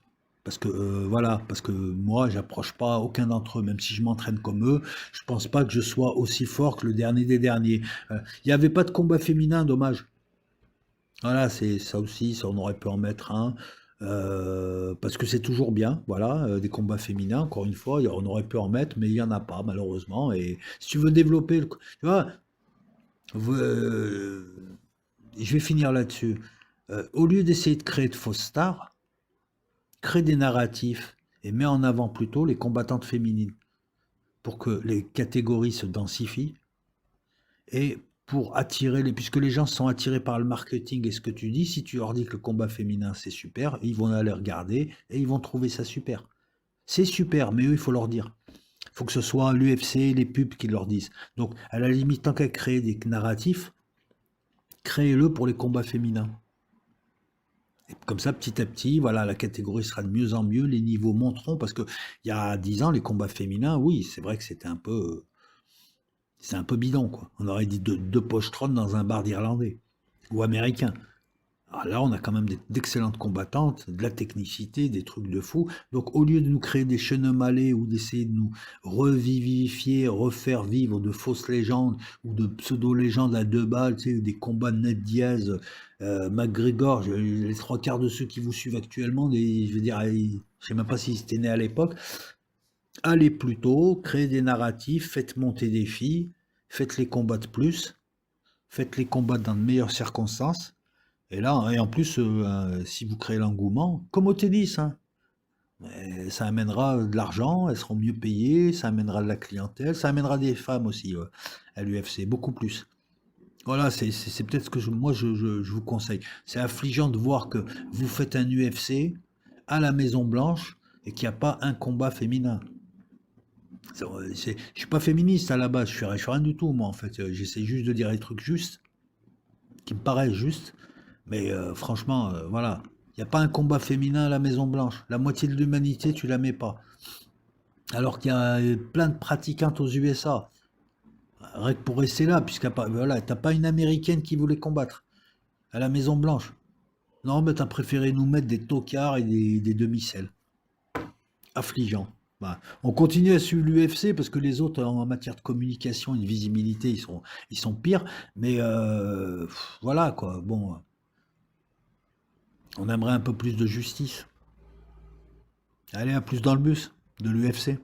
Parce que voilà, parce que moi j'approche pas aucun d'entre eux, même si je m'entraîne comme eux, je pense pas que je sois aussi fort que le dernier des derniers. Il n'y avait pas de combat féminin, dommage. Voilà, c'est ça aussi, ça on aurait pu en mettre un, parce que c'est toujours bien, voilà, des combats féminins, encore une fois, on aurait pu en mettre, mais il y en a pas malheureusement. Et si tu veux développer, tu vois, je vais finir là-dessus. Au lieu d'essayer de créer de fausses stars, crée des narratifs et mets en avant plutôt les combattantes féminines pour que les catégories se densifient et pour attirer puisque les gens sont attirés par le marketing et ce que tu dis, si tu leur dis que le combat féminin c'est super, ils vont aller regarder et ils vont trouver ça super. C'est super, mais eux, il faut leur dire. Il faut que ce soit l'UFC, les pubs qui leur disent. Donc, à la limite, tant qu'à créer des narratifs, créez-le pour les combats féminins. Et comme ça, petit à petit, voilà, la catégorie sera de mieux en mieux, les niveaux monteront, parce que il y a 10 ans, les combats féminins, oui, c'est vrai que c'est un peu bidon, quoi. On aurait dit deux pochetrons dans un bar d'Irlandais ou américain. Alors là, on a quand même d'excellentes combattantes, de la technicité, des trucs de fou. Donc, au lieu de nous créer des cheneux-malais ou d'essayer de nous revivifier, refaire vivre de fausses légendes ou de pseudo-légendes à 2 balles, tu sais, des combats de Ned Diaz, McGregor, les 3 quarts de ceux qui vous suivent actuellement, je veux dire, je sais même pas s'ils étaient nés à l'époque, allez plutôt, créez des narratifs, faites monter des filles, faites les combats de plus, faites les combats dans de meilleures circonstances. Et là, et en plus, si vous créez l'engouement, comme au tennis, hein, ça amènera de l'argent, elles seront mieux payées, ça amènera de la clientèle, ça amènera des femmes aussi à l'UFC, beaucoup plus. Voilà, c'est peut-être ce que moi je vous conseille. C'est affligeant de voir que vous faites un UFC à la Maison Blanche et qu'il n'y a pas un combat féminin. Je suis pas féministe à la base, je suis rien du tout moi en fait. J'essaie juste de dire les trucs justes, qui me paraissent justes. Mais franchement, voilà. Il n'y a pas un combat féminin à la Maison Blanche. La moitié de l'humanité, tu la mets pas. Alors qu'il y a plein de pratiquantes aux USA. Rien que pour rester là, puisqu'à pas, voilà, t'as pas une américaine qui voulait combattre à la Maison Blanche. Non, mais t'as préféré nous mettre des tocards et des demi-selles. Affligeant. Voilà. On continue à suivre l'UFC parce que les autres, en matière de communication et de visibilité, ils sont pires. Mais voilà, quoi. Bon, on aimerait un peu plus de justice. Allez, à plus dans le bus de l'UFC.